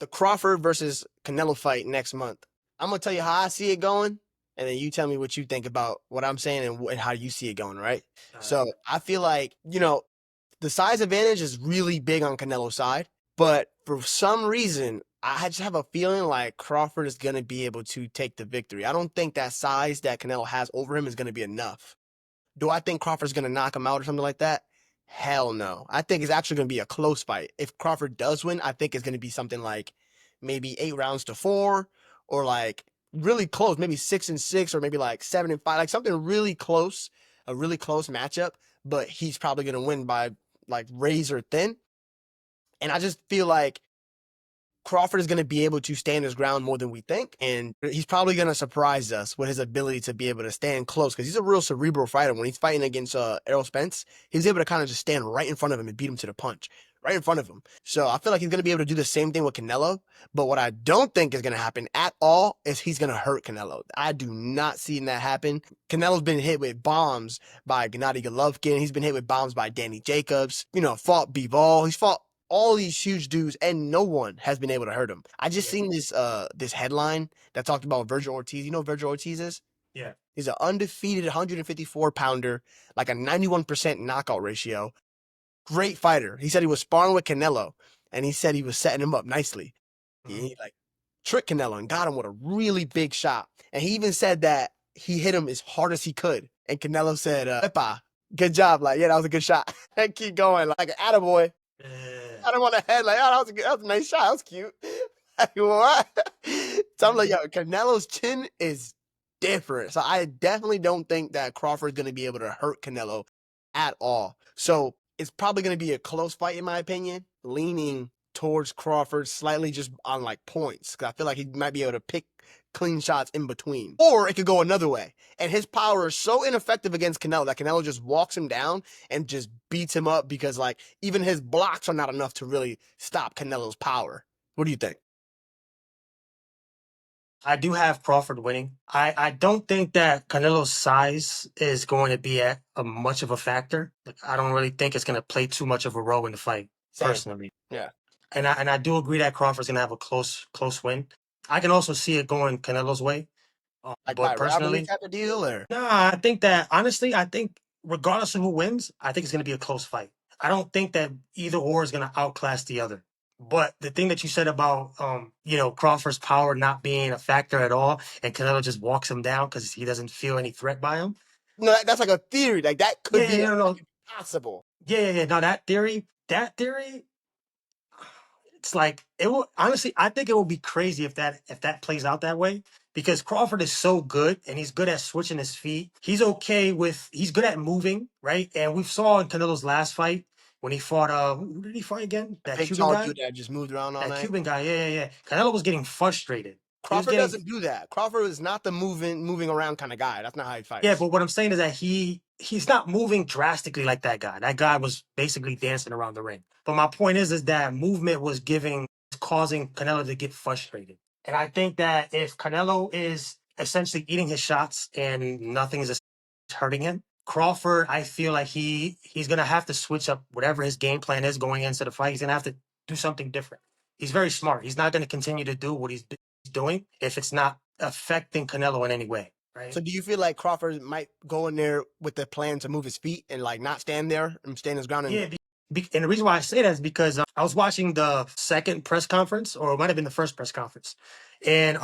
the Crawford versus Canelo fight next month. I'm gonna tell you how I see it going, and then you tell me what you think about what I'm saying and how you see it going, right? All right. So I feel like, the size advantage is really big on Canelo's side, but for some reason, I just have a feeling like Crawford is gonna be able to take the victory. I don't think that size that Canelo has over him is gonna be enough. Do I think Crawford's gonna knock him out or something like that? Hell no. I think it's actually gonna be a close fight. If Crawford does win, I think it's gonna be something like maybe 8 rounds to 4, or like really close, maybe 6-6, or maybe like 7-5, like something really close, a really close matchup. But he's probably gonna win by like razor thin. And I just feel like Crawford is going to be able to stand his ground more than we think, and he's probably going to surprise us with his ability to be able to stand close because he's a real cerebral fighter. When he's fighting against Errol Spence, he's able to kind of just stand right in front of him and beat him to the punch, right in front of him. So I feel like he's going to be able to do the same thing with Canelo. But what I don't think is going to happen at all is he's going to hurt Canelo. I do not see that happen. Canelo's been hit with bombs by Gennady Golovkin. He's been hit with bombs by Danny Jacobs. Fought Bivol. He's fought all these huge dudes, and no one has been able to hurt him. I just Yeah. seen this headline that talked about Virgil Ortiz. You know who Virgil Ortiz is? Yeah. He's an undefeated 154 pounder, like a 91% knockout ratio. Great fighter. He said he was sparring with Canelo, and he said he was setting him up nicely. Mhm. He like tricked Canelo and got him with a really big shot. And he even said that he hit him as hard as he could. And Canelo said, "Epa, good job." Like, yeah, that was a good shot. And keep going. Like an attaboy. Yeah. I don't want to head like, oh, that was a nice shot. That was cute. Like, what? So I'm like, yo, Canelo's chin is different. So I definitely don't think that Crawford's going to be able to hurt Canelo at all. So it's probably going to be a close fight, in my opinion, leaning towards Crawford slightly just on like points. Because I feel like he might be able to pick clean shots in between. Or it could go another way. And his power is so ineffective against Canelo that Canelo just walks him down and just beats him up because like even his blocks are not enough to really stop Canelo's power. What do you think? I do have Crawford winning. I don't think that Canelo's size is going to be a much of a factor. Like, I don't really think it's going to play too much of a role in the fight, Same. personally. Yeah. And I do agree that Crawford's going to have a close win. I can also see it going Canelo's way. Like by But robbery personally, type of deal or nah, I think that honestly, I think regardless of who wins, I think it's going to be a close fight. I don't think that either or is going to outclass the other. But the thing that you said about Crawford's power not being a factor at all, and Canelo just walks him down because he doesn't feel any threat by him. no, that's like a theory. Like that Yeah, could be yeah, no, no, possible. yeah. No, that theory, it's like it will. Honestly, I think it will be crazy if that plays out that way because Crawford is so good and he's good at switching his feet. He's good at moving, right? And we saw in Canelo's last fight when he fought who did he fight again? A That big Cuban tall guy? dude that just moved around all That night. Cuban guy, yeah. Canelo was getting frustrated. He was Crawford getting doesn't do that. Crawford is not the moving around kind of guy. That's not how he Yeah, fights. but what I'm saying is that he's not moving drastically like that guy. That guy was basically dancing around the ring. But my point is that movement was causing Canelo to get frustrated. And I think that if Canelo is essentially eating his shots and nothing is hurting him, Crawford, I feel like he's gonna have to switch up whatever his game plan is going into the fight. He's gonna have to do something different. He's very smart. He's not gonna continue to do what he's doing if it's not affecting Canelo in any way, So right? do you feel like Crawford might go in there with the plan to move his feet and like not stand there and stand his ground and Yeah, and the reason why I say that is because I was watching the second press conference, or it might have been the first press conference, and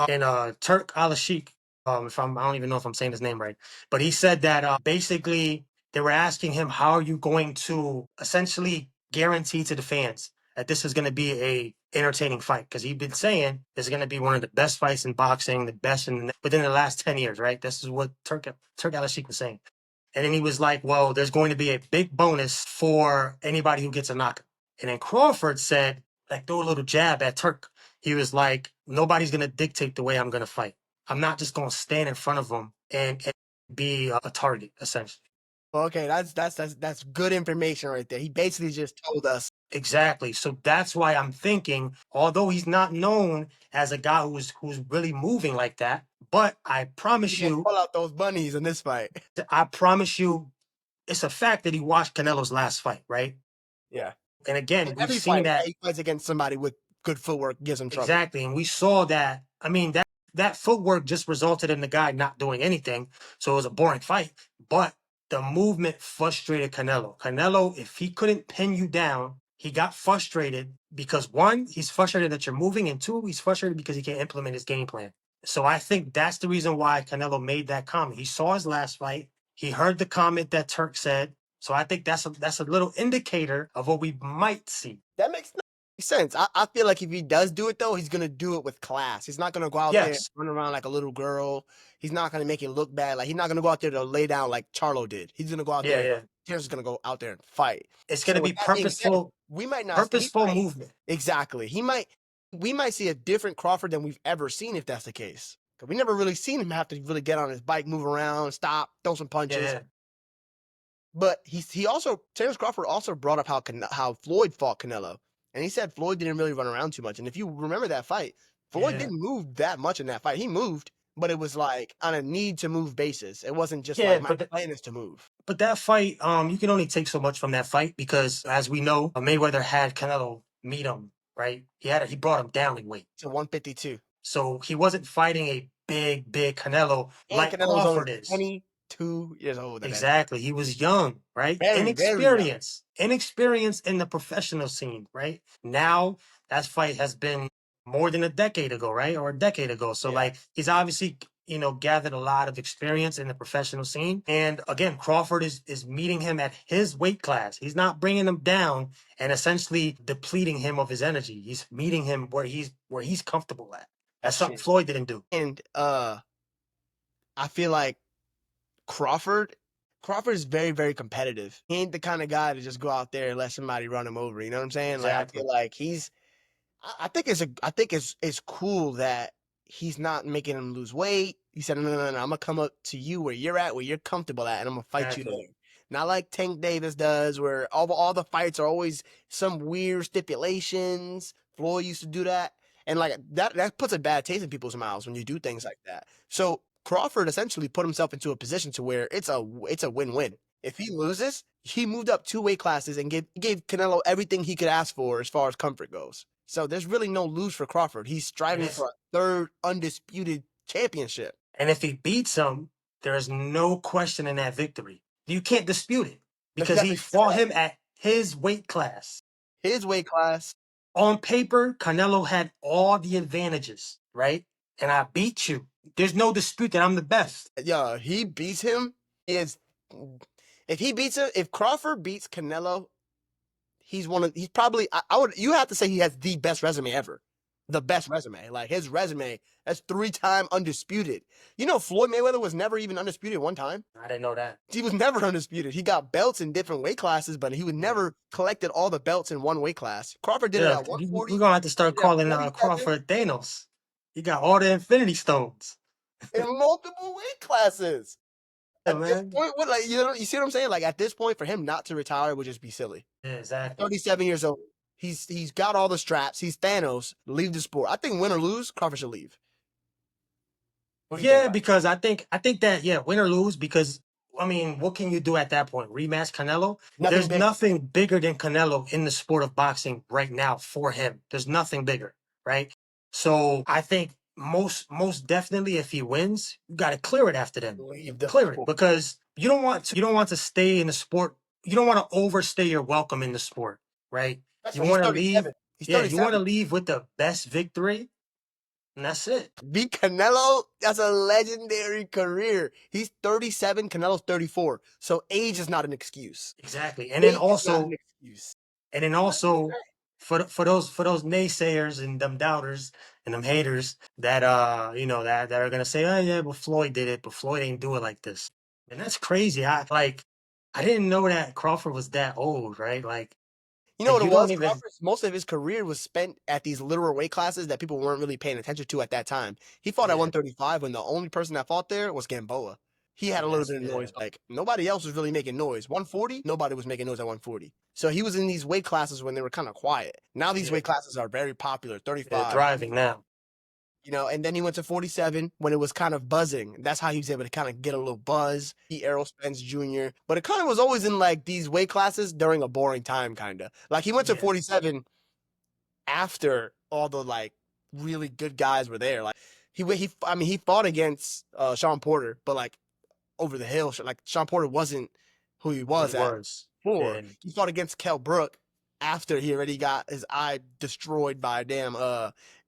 Turk Al Sheikh, if I don't even know if I'm saying his name right, but he said that basically they were asking him, how are you going to essentially guarantee to the fans that this is going to be a entertaining fight? Because he'd been saying this is going to be one of the best fights in boxing, the best within the last 10 years, right? This is what Turk Al Sheikh was saying. And then he was like, well, there's going to be a big bonus for anybody who gets a knockout. And then Crawford said, like, throw a little jab at Turk. He was like, nobody's going to dictate the way I'm going to fight. I'm not just going to stand in front of them and be a target, essentially. okay, that's good information right there. He basically just told us Exactly. So that's why I'm thinking, although he's not known as a guy who's really moving like that, but he's gonna pull out those bunnies in this fight. I promise you, it's a fact that he watched Canelo's last fight, right? Yeah. And again, In we've every seen fight, right? that. He fights against somebody with good footwork gives him trouble. Exactly. And we saw that. I mean, that footwork just resulted in the guy not doing anything. So it was a boring fight. But the movement frustrated Canelo. Canelo, if he couldn't pin you down, he got frustrated because one, he's frustrated that you're moving, and two, he's frustrated because he can't implement his game plan. So I think that's the reason why Canelo made that comment. He saw his last fight. He heard the comment that Turk said. So I think that's a little indicator of what we might see. That makes sense. I feel like if he does do it though, he's gonna do it with class. He's not gonna go out there Yes. run around like a little girl. He's not gonna make it look bad. Like he's not gonna go out there to lay down like Charlo did. He's gonna go out Yeah, there. yeah. Terrence is gonna go out there and fight. It's going So to with be that being said, purposeful, we might not. We purposeful might movement. exactly. We might see a different Crawford than we've ever seen if that's the case. Cause we never really seen him have to really get on his bike, move around, stop, throw some punches. Yeah, But he also Terence Crawford also brought up how Floyd fought Canelo, and he said Floyd didn't really run around too much. And if you remember that fight, Floyd yeah, didn't move that much in that fight. He moved, but it was like on a need to move basis. It wasn't just yeah. like my plan is to move. But that fight, you can only take so much from that fight because, as we know, Mayweather had Canelo meet him. Right? He brought him down in weight, To 152, so he wasn't fighting a big Canelo and like Canelo was only Crawford is. 22 years old at that time. Exactly. He was young, right? Very, very young. Inexperience in the professional scene, right? Now that fight has been more than a decade ago, right? Or a decade ago. So Yeah, like he's obviously, gathered a lot of experience in the professional scene. And again, Crawford is meeting him at his weight class. He's not bringing him down and essentially depleting him of his energy. He's meeting him where he's comfortable at. That's that's something true. Floyd didn't do. And I feel like Crawford Crawford is very, very competitive. He ain't the kind of guy to just go out there and let somebody run him over. You know what I'm saying? Like I feel Exactly. like I think it's cool that he's not making him lose weight. He said, no, I'm gonna come up to you where you're at, where you're comfortable at, and I'm gonna fight you Exactly. there. Not like Tank Davis does, where all the fights are always some weird stipulations. Floyd used to do that, and like that puts a bad taste in people's mouths when you do things like that. So Crawford essentially put himself into a position to where it's a win-win. If he loses, he moved up 2 weight classes and gave Canelo everything he could ask for as far as comfort goes. So there's really no lose for Crawford. He's And striving if for a third undisputed championship. And if he beats him, there is no question in that victory. You can't dispute it Let's because he definitely say fought that. him at his weight class. His weight class, On paper, Canelo had all the advantages, right? And I beat you. There's no dispute that I'm the best. yeah, he beats him. He is if Crawford beats Canelo, he's probably I would you have to say he has the best resume ever. The best resume. Like his resume, that's 3-time undisputed. You know, Floyd Mayweather was never even undisputed one time. I didn't know that. He was never undisputed. He got belts in different weight classes, but he would Yeah. never collected all the belts in one weight class. Crawford did it Yeah, at 140, we're gonna have to he start did it at calling 47, Crawford Thanos. He got all the Infinity Stones. in multiple weight classes. Yeah, At this man. point, you see what I'm saying? Like at this point, for him not to retire would just be silly. Yeah, exactly. 37 years old. He's got all the straps. He's Thanos. Leave the sport. I think win or lose, Crawford should leave. What do you think Yeah, about because I think that win or lose, because I mean, what can you do at that point? Rematch Canelo? it? Nothing There's big. nothing bigger than Canelo in the sport of boxing right now for him. There's nothing bigger, right? So I think most definitely if he wins, you got to clear it after then. Leave the Clear it sport. because you don't want to stay in the sport. You don't want to overstay your welcome in the sport, right? That's You why he's want to leave. 37. He's Yeah, you want to 37. leave with the best victory, and that's it. Beat Canelo, that's a legendary career. He's 37, Canelo's 34. So age is not an excuse. Exactly. And then Age is not an also excuse. And then Nothing to also say. for those naysayers and them doubters and them haters that that are gonna say, oh yeah, but Floyd did it, but Floyd ain't do it like this. And that's crazy. I didn't know that Crawford was that old, right? You know Like what you it don't was? even Crawford's most of his career was spent at these littler weight classes that people weren't really paying attention to at that time. He fought at yeah, 135 when the only person that fought there was Gamboa. He had a yeah, little bit of yeah. noise. Like nobody else was really making noise. 140, nobody was making noise at 140. So he was in these weight classes when they were kind of quiet. Now these Yeah. weight classes are very popular, They're 35, thriving now. and then he went to 47 when it was kind of buzzing. That's how he was able to kind of get a little buzz. He Errol Spence Jr., but it kind of was always in like these weight classes during a boring time, kind of. Like he went to Yeah. 47 after all the like really good guys were there. Like I mean he fought against Sean Porter, but like over the hill. Like Sean Porter wasn't who he Who was he at was. before. And He fought against Kell Brook after he already got his eye destroyed by damn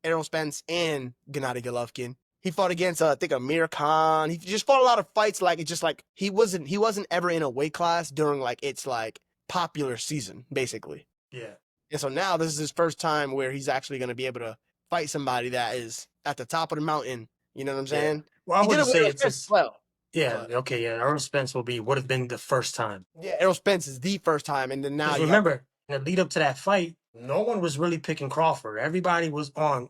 Errol Spence and Gennady Golovkin. He fought against I think Amir Khan. He just fought a lot of fights like it's just like he wasn't ever in a weight class during like its like popular season, basically. yeah. And so now this is his first time where he's actually going to be able to fight somebody that is at the top of the mountain. You know what I'm Yeah. saying? Well, I He did wouldn't it with say Errol it's Spence as just well. yeah, But okay, yeah. Errol Spence would have been the first time. yeah, Errol Spence is the first time, and then now Because you have remember, in the lead up to that fight, no one was really picking Crawford. Everybody was on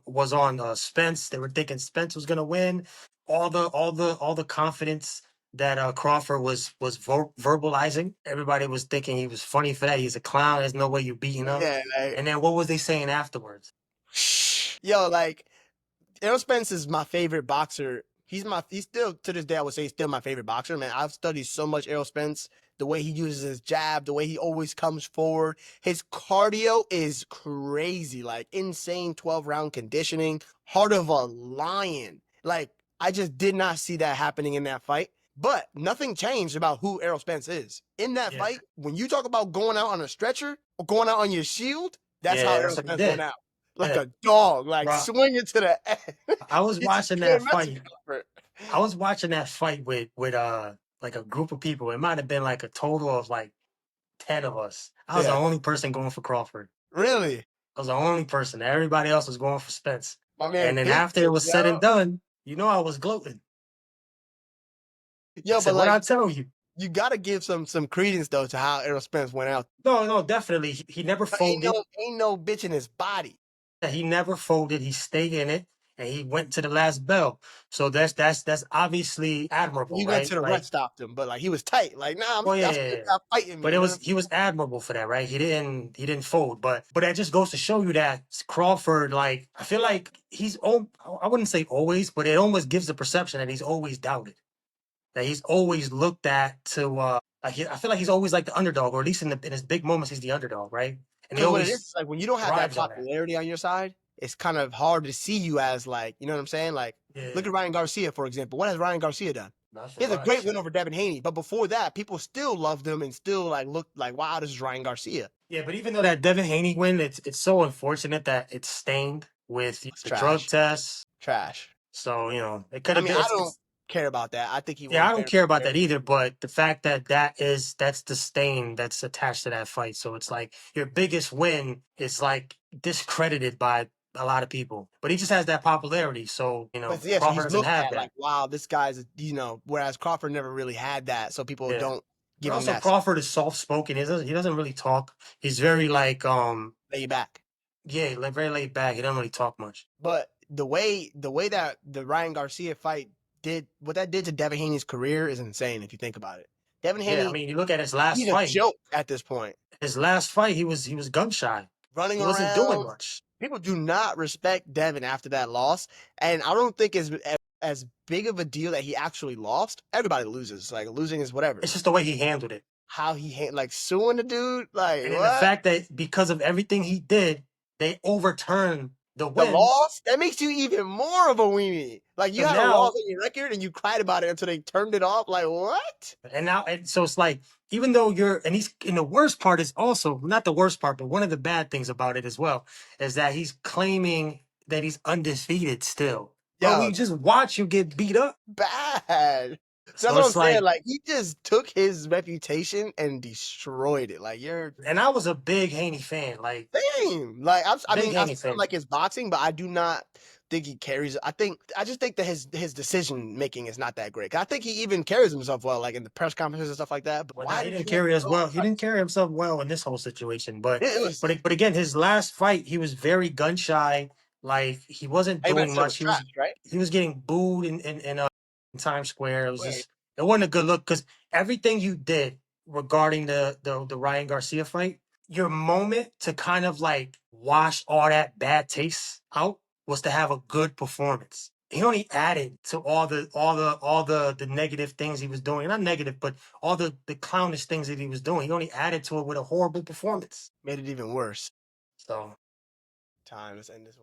Spence. They were thinking Spence was gonna win. All the confidence that Crawford was verbalizing. Everybody was thinking he was funny for that. He's a clown. There's no way you beating him. yeah, like And then what was they saying afterwards? yo, like Errol Spence is my favorite boxer. He's still to this day I would say he's still my favorite boxer, man. I've studied so much Errol Spence, the way he uses his jab, the way he always comes forward. His cardio is crazy, like insane 12-round conditioning, heart of a lion. Like I just did not see that happening in that fight. But nothing changed about who Errol Spence is. In that Yeah, fight, when you talk about going out on a stretcher or going out on your shield, that's how yeah, Errol that's what he Spence went did. out. Like Yeah, a dog, like bro. swinging to the end. I was You just watching that couldn't mess with fight. Crawford. I was watching that fight with like a group of people. It might have been like a total of like 10 of us. I was the Yeah, only person going for Crawford. really. I was the only person. Everybody else was going for Spence. My And man then big after it fish, was said and yo. done, I was gloating. I Yo, said, but what I like tell you? you gotta give some credence though to how Errol Spence went out. No, no, definitely. He never Ain't folded. no bitch in his body. He never folded. He stayed in it and he went to the last bell. So that's obviously admirable, He went right? to the ref, Like, stopped him, but like he was tight. Like, nah, well, yeah, I'm yeah, still yeah. not fighting me. But You know what I'm he was admirable for that, right? He didn't fold, but that just goes to show you that Crawford, like, I feel like I wouldn't say always, but it almost gives the perception that he's always doubted, that he's always looked at to I feel like he's always like the underdog, or at least in his big moments he's the underdog, right? And he Because what it is, always like when you don't have that thrives on that. popularity on your side, it's kind of hard to see you as like, you know what I'm saying? Like, look Yeah, at Ryan Garcia, for example. What has Ryan Garcia done? He nothing has a great much. win over Devin Haney, but before that, people still loved him and still like looked like, wow, this is Ryan Garcia. Yeah, but even though that Devin Haney win, it's so unfortunate that it's stained with It's the drug trash. tests. Trash. So it could I have mean, been. I don't It's care about that. I think he Yeah, won I don't fair care about fair. that either, but the fact that that's the stain that's attached to that fight. So it's like your biggest win is like discredited by a lot of people. But he just has that popularity. So, But yeah, so Crawford he's doesn't looked have at that. like, wow, this guy's, whereas Crawford never really had that. So people Yeah. don't But give him also that Crawford is soft spoken. He doesn't really talk. He's very like lay back. yeah, like very laid back. He doesn't really talk much. But the way that the Ryan Garcia fight did what that did to Devin Haney's career is insane if you think about it. Devin Yeah, I Haney, mean you look at his last he's a fight. joke at this point. He was gun shy. Running He wasn't doing around. much. People do not respect Devin after that loss. And I don't think it's as big of a deal that he actually lost. Everybody loses. Like losing is whatever. It's just the way he handled it. How like suing the dude, like And then the what? fact that because of everything he did, they overturned the The win. loss that makes you even more of a weenie. Like you So had a loss now, on your record and you cried about it until they turned it off. Like what? and so it's like, even though and the worst part is also not the worst part, but one of the bad things about it as well is that he's claiming that he's undefeated still. But Yo, we just watch you get beat up. bad. That's So what I'm it's saying. like, Like he just took his reputation and destroyed it. Like you're and I was a big Haney fan, like same. Like I big mean, I Haney still fan. like his boxing, but I do not think he carries. I just think that his decision making is not that great. I think he even carries himself well, like in the press conferences and stuff like that. But Well, now why he did didn't you have carry to as go on well. He didn't cuts? carry himself well in this whole situation. But It was. but again, his last fight, he was very gun shy. Like he wasn't Heyman doing said it was much. He was trash, right? he was getting booed in Times Square. It was Wait, just it wasn't a good look because everything you did regarding the Ryan Garcia fight, your moment to kind of like wash all that bad taste out was to have a good performance. He only added to all the negative things he was doing. Not negative, but all the clownish things that he was doing. He only added to it with a horrible performance. made it even worse. So time. Let's end this one.